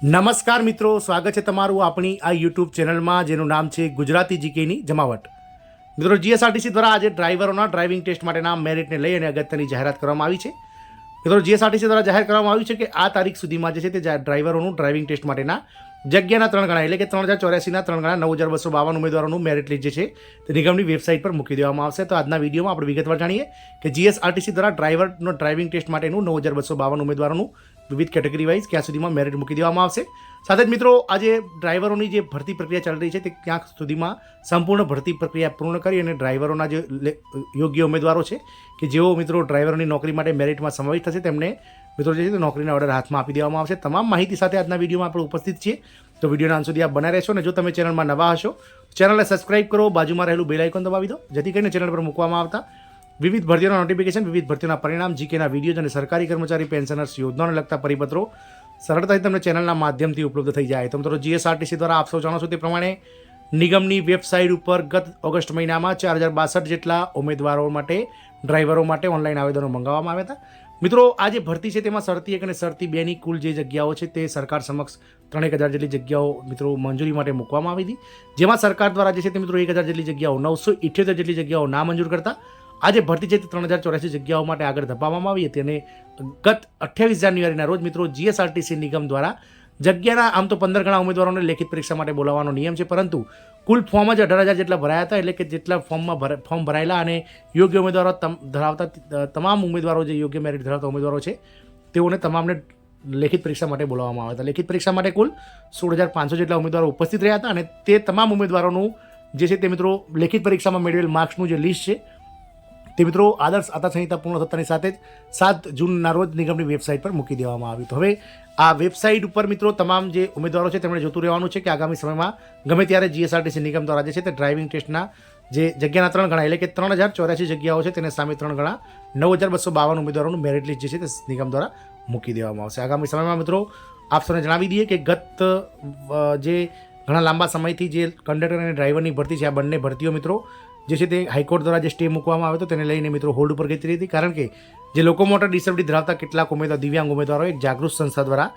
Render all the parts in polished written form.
નમસ્કાર મિત્રો, સ્વાગત છે તમારું આપણી આ યુટ્યુબ ચેનલમાં જેનું નામ છે ગુજરાતી જીકેની જમાવટ. મિત્રો, જીએસઆરટીસી દ્વારા આજે ડ્રાઈવરોના ડ્રાઇવિંગ ટેસ્ટ માટેના મેરિટને લઈ અને અગત્યની જાહેરાત કરવામાં આવી છે. મિત્રો, જીએસઆરટીસી દ્વારા જાહેર કરવામાં આવ્યું છે કે આ તારીખ સુધીમાં જે છે તે ડ્રાઈવરોનું ડ્રાઇવિંગ ટેસ્ટ માટેના જગ્યાના 3 ગણા એટલે કે 3084ના 3 ગણા 9252 ઉમેદવારોનું મેરિટ લિસ્ટ જે છે તે નિગમની વેબસાઇટ પર મૂકી દેવામાં આવશે. તો આજના વિડીયોમાં આપણે વિગતવાર જાણીએ કે જીએસઆરટીસી દ્વારા ડ્રાઈવરનો ડ્રાઇવિંગ ટેસ્ટ માટેનું 9252 ઉમેદવારોનું વિવિધ કેટેગરી વાઇઝ ક્યાં સુધીમાં મેરિટ મૂકી દેવામાં આવશે. સાથે જ મિત્રો, આજે ડ્રાઈવરોની જે ભરતી પ્રક્રિયા ચાલી રહી છે તે ક્યાંક સુધીમાં સંપૂર્ણ ભરતી પ્રક્રિયા પૂર્ણ કરી અને ડ્રાઈવરોના જે યોગ્ય ઉમેદવારો છે કે જેઓ મિત્રો ડ્રાઈવરોની નોકરી માટે મેરિટમાં સમાવેશ થશે તેમને મિત્રો જે છે તે નોકરીના ઓર્ડર હાથમાં આપી દેવામાં આવશે. તમામ માહિતી સાથે આજના વિડીયોમાં આપણે ઉપસ્થિત છીએ. તો વિડીયોના અંત સુધી આપ બનાવી રહેશો અને જો તમે ચેનલમાં નવા હશો ચેનલને સબસ્ક્રાઇબ કરો, બાજુમાં રહેલું બેલ આઇકોન દબાવી દો જેથી કરીને ચેનલ પર મૂકવામાં આવતા વિવિધ ભરતીઓના નોટિફિકેશન, વિવિધ ભરતીઓના પરિણામ, જીકેના વિડીયો અને સરકારી કર્મચારી પેન્શનર્સ યોજનાઓને લગતા પરિપત્રો સરળતાથી તમને ચેનલના માધ્યમથી ઉપલબ્ધ થઈ જાય. તો મિત્રો, જીએસઆરટીસી દ્વારા આપ સૌ જાણો છો તે પ્રમાણે નિગમની વેબસાઇટ ઉપર ગત ઓગસ્ટ મહિનામાં 4062 જેટલા ઉમેદવારો માટે ડ્રાઈવરો માટે ઓનલાઈન આવેદનો મંગાવવામાં આવ્યા હતા. મિત્રો, આ જે ભરતી છે તેમાં શરતી 1 અને શરતી 2ની કુલ જે જગ્યાઓ છે તે સરકાર સમક્ષ 3000 જેટલી જગ્યાઓ મિત્રો મંજૂરી માટે મૂકવામાં આવી હતી. જેમાં સરકાર દ્વારા જે છે તે મિત્રો 1000 જેટલી જગ્યાઓ 978 જેટલી જગ્યાઓ ના મંજૂર કરતા આ જે ભરતી છે તે 3084 જગ્યાઓ માટે આગળ ધપાવવામાં આવી હતી. અને ગત 28 જાન્યુઆરીના રોજ મિત્રો જીએસઆરટીસી નિગમ દ્વારા જગ્યાના આમ તો 15 ગણા ઉમેદવારોને લેખિત પરીક્ષા માટે બોલાવવાનો નિયમ છે, પરંતુ કુલ ફોર્મ જ 18000 જેટલા ભરાયા હતા. એટલે કે જેટલા ફોર્મ ભરાયેલા અને યોગ્ય ઉમેદવારો ધરાવતા તમામ ઉમેદવારો જે યોગ્ય મેરિટ ધરાવતા ઉમેદવારો છે તેઓને તમામને લેખિત પરીક્ષા માટે બોલાવવામાં આવ્યા હતા. લેખિત પરીક્ષા માટે કુલ 16500 જેટલા ઉમેદવારો ઉપસ્થિત રહ્યા હતા અને તે તમામ ઉમેદવારોનું જે છે તે મિત્રો લેખિત પરીક્ષામાં મેળવેલ માર્ક્સનું જે લિસ્ટ છે તે મિત્રો આદર્શ આચારસંહિતા પૂર્ણ થતાની સાથે જ 7 જૂનના રોજ નિગમની વેબસાઇટ પર મૂકી દેવામાં આવ્યું. તો હવે આ વેબસાઇટ ઉપર મિત્રો તમામ જે ઉમેદવારો છે તેમણે જોતું રહેવાનું છે કે આગામી સમયમાં ગમે ત્યારે જીએસઆરટીસી નિગમ દ્વારા જે છે તે ડ્રાઇવિંગ ટેસ્ટના જે જગ્યાના 3 ગણા એટલે કે 3084 જગ્યાઓ છે તેને સામે 3 ગણા 9252 ઉમેદવારોનું મેરિટ લિસ્ટ જે છે તે નિગમ દ્વારા મૂકી દેવામાં આવશે. આગામી સમયમાં મિત્રો આપ સૌને જણાવી દઈએ કે ગત જે ઘણા લાંબા સમયથી જે કંડક્ટર અને ડ્રાઈવરની ભરતી છે આ બંને ભરતીઓ મિત્રો જે છે તે હાઈકોર્ટ દ્વારા જે સ્ટે મૂકવામાં આવ્યો હતો તેને લઈને મિત્રો હોલ્ડ ઉપર ગઈ હતી. કારણ કે જે લોકોમોટર ડિસેબિલિટી ધરાવતા કેટલાક દિવ્યાંગ ઉમેદવારો એક જાગૃત સંસ્થા દ્વારા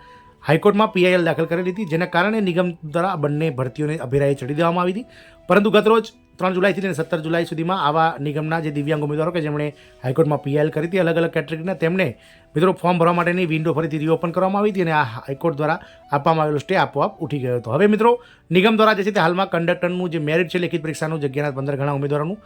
હાઈકોર્ટમાં પીઆઈએલ દાખલ કરેલી હતી, જેના કારણે નિગમ દ્વારા બંને ભરતીઓને અભિરાએ ચડી દેવામાં આવી હતી. પરંતુ ગતરોજ 3 જુલાઈથી લઈને 17 જુલાઈ સુધીમાં આવા નિગમના જે દિવ્યાંગ ઉમેદવારો કે જેમણે હાઈકોર્ટમાં પીઆઈએલ કરી હતી અલગ અલગ કેટેગરીના તેમને મિત્રો ફોર્મ ભરવા માટેની વિન્ડો ફરીથી રીઓપન કરવામાં આવી હતી અને આ હાઈકોર્ટ દ્વારા આપવામાં આવેલો સ્ટે આપોઆપ ઉઠી ગયો હતો. હવે મિત્રો નિગમ દ્વારા જે છે તે હાલમાં કંડક્ટરનું જે મેરિટ છે લેખિત પરીક્ષાનું જગ્યાના 15 ગણા ઉમેદવારોનું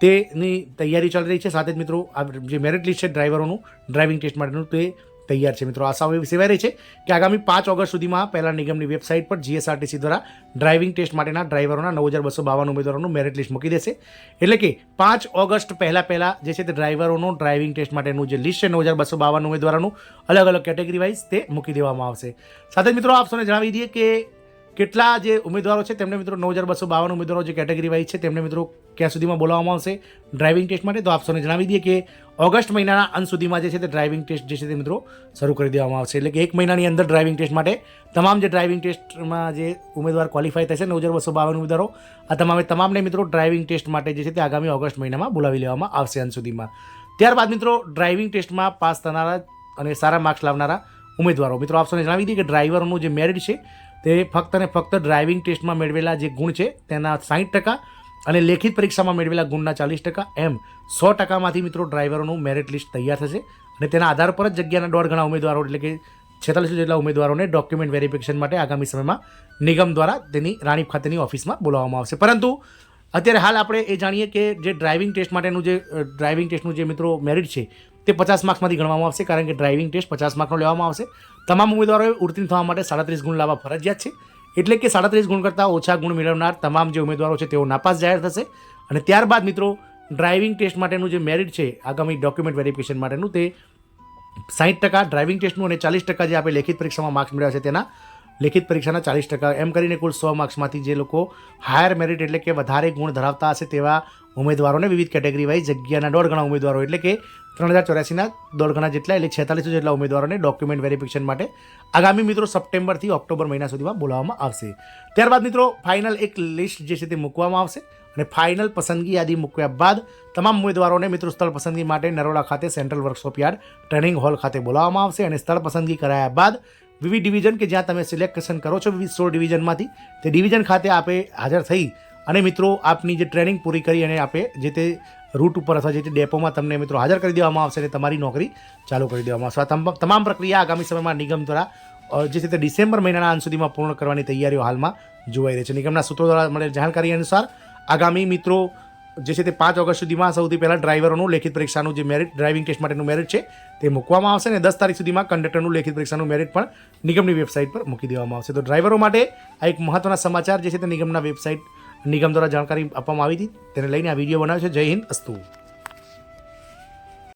તેની તૈયારી ચાલી રહી છે. સાથે જ મિત્રો આ જે મેરિટ લિસ્ટ છે ડ્રાઈવરોનું ડ્રાઇવિંગ ટેસ્ટ માટેનું તે તૈયાર છે. મિત્રો, આશા એવી સેવાઈ રહી છે કે આગામી 5 ઓગસ્ટ સુધીમાં પહેલાં નિગમની વેબસાઇટ પર જીએસઆરટીસી દ્વારા ડ્રાઇવિંગ ટેસ્ટ માટેના ડ્રાઈવરોના 9252 ઉમેદવારોનું મેરિટ લિસ્ટ મૂકી દેશે. એટલે કે 5 ઓગસ્ટ પહેલાં જે છે તે ડ્રાઈવરોનું ડ્રાઇવિંગ ટેસ્ટ માટેનું જે લિસ્ટ છે 9252 ઉમેદવારોનું અલગ અલગ કેટેગરી વાઇઝ તે મૂકી દેવામાં આવશે. સાથે જ મિત્રો આપ સૌને જણાવી દઈએ કે કેટલા જે ઉમેદવારો છે તેમને મિત્રો 9252 ઉમેદવારો જે કેટેગરી વાઇઝ છે તેમને મિત્રો ક્યાં સુધીમાં બોલાવવામાં આવશે ડ્રાઇવિંગ ટેસ્ટ માટે. તો આપ સૌને જણાવી દઈએ કે ઓગસ્ટ મહિનાના અંત સુધીમાં જે છે તે ડ્રાઇવિંગ ટેસ્ટ જે છે તે મિત્રો શરૂ કરી દેવામાં આવશે. એટલે કે 1 મહિનાની અંદર ડ્રાઇવિંગ ટેસ્ટ માટે તમામ જે ડ્રાઇવિંગ ટેસ્ટમાં જે ઉમેદવાર ક્વોલિફાય થશે 9252 ઉમેદવારો આ તમામને મિત્રો ડ્રાઇવિંગ ટેસ્ટ માટે જે છે તે આગામી ઓગસ્ટ મહિનામાં બોલાવી લેવામાં આવશે અંત સુધીમાં. ત્યારબાદ મિત્રો ડ્રાઇવિંગ ટેસ્ટમાં પાસ થનારા અને સારા માર્ક્સ લાવનારા ઉમેદવારો મિત્રો આપ સૌને જણાવી દઈએ કે ડ્રાઈવરોનું જે મેરિટ છે તે ફક્ત અને ફક્ત ડ્રાઇવિંગ ટેસ્ટમાં મેળવેલા જે ગુણ છે તેના 60% અને લેખિત પરીક્ષામાં મેળવેલા ગુણના 40% એમ 100%માંથી મિત્રો ડ્રાઈવરોનું મેરિટ લિસ્ટ તૈયાર થશે અને તેના આધાર પર જ જગ્યાના 1.5 ગણા ઉમેદવારો એટલે કે 46 જેટલા ઉમેદવારોને ડોક્યુમેન્ટ વેરિફિકેશન માટે આગામી સમયમાં નિગમ દ્વારા તેની રાણીપ ખાતેની ઓફિસમાં બોલાવવામાં આવશે. પરંતુ અત્યારે હાલ આપણે એ જાણીએ કે જે ડ્રાઇવિંગ ટેસ્ટ માટેનું જે ડ્રાઇવિંગ ટેસ્ટનું જે મિત્રો મેરિટ છે તે 50 માર્ક્સમાંથી ગણવામાં આવશે. કારણ કે ડ્રાઇવિંગ ટેસ્ટ 50 માર્કનો લેવામાં આવશે. તમામ ઉમેદવારોએ ઉત્તીર્ણ થવા માટે 37 ગુણ લાવવા ફરજિયાત છે. એટલે કે 37 ગુણ કરતાં ઓછા ગુણ મેળવનાર તમામ જે ઉમેદવારો છે તેઓ નાપાસ જાહેર થશે. અને ત્યારબાદ મિત્રો ડ્રાઇવિંગ ટેસ્ટ માટેનું જે મેરિટ છે આગામી ડોક્યુમેન્ટ વેરિફિકેશન માટેનું તે 60% ડ્રાઇવિંગ ટેસ્ટનું અને 40% જે આપણે લેખિત પરીક્ષામાં માર્ક્સ મેળવ્યા છે તેના લેખિત પરીક્ષાના 40% એમ કરીને કુલ 100 માર્ક્સમાંથી જે લોકો હાયર મેરિટ એટલે કે વધારે ગુણ ધરાવતા હશે તેવા ઉમેદવારોને વિવિધ કેટેગરી વાઇઝ જગ્યાના 1.5 ગણા ઉમેદવારો એટલે કે 3084ના 1.5 ગણા જેટલા એટલે 4600 જેટલા ઉમેદવારોને ડોક્યુમેન્ટ વેરિફિકેશન માટે આગામી મિત્રો સપ્ટેમ્બરથી ઓક્ટોબર મહિના સુધીમાં બોલાવવામાં આવશે. ત્યારબાદ મિત્રો ફાઇનલ એક લિસ્ટ જે છે તે મૂકવામાં આવશે અને ફાઇનલ પસંદગી યાદી મૂક્યા બાદ તમામ ઉમેદવારોને મિત્રો સ્થળ પસંદગી માટે નરોડા ખાતે central workshop yard training hall ખાતે બોલાવવામાં આવશે અને સ્થળ પસંદગી કરાયા બાદ વિવિધ ડિવિઝન કે જ્યાં તમે સિલેક્શન કરો છો વિવિધ 16 ડિવિઝનમાંથી તે ડિવિઝન ખાતે આપે હાજર થઈ અને મિત્રો આપની જે ટ્રેનિંગ પૂરી કરી અને આપે જે તે રૂટ ઉપર અથવા જે તે ડેપોમાં તમને મિત્રો હાજર કરી દેવામાં આવશે અને તમારી નોકરી ચાલુ કરી દેવામાં આવશે. આ તમામ પ્રક્રિયા આગામી સમયમાં નિગમ દ્વારા જે છે તે ડિસેમ્બર મહિનાના અંત સુધીમાં પૂર્ણ કરવાની તૈયારીઓ હાલમાં જોવાઈ રહી છે. નિગમના સૂત્રો દ્વારા મળેલ જાણકારી અનુસાર આગામી મિત્રો જે છે તે 5 ઓગસ્ટ સુધીમાં સૌથી પહેલાં ડ્રાઈવરોનું લેખિત પરીક્ષાનું જે મેરિટ ડ્રાઇવિંગ ટેસ્ટ માટેનું મેરિટ છે તે મૂકવામાં આવશે અને 10 તારીખ સુધીમાં કંડક્ટરનું લેખિત પરીક્ષાનું મેરિટ પણ નિગમની વેબસાઇટ પર મૂકી દેવામાં આવશે. તો ડ્રાઈવરો માટે આ એક મહત્વના સમાચાર જે છે તે નિગમના વેબસાઇટ નિગમ દ્વારા જાણકારી આપવામાં આવી હતી તેને લઈને આ વિડીયો બનાવ્યો છે. જય હિન્દ, અસ્તુ.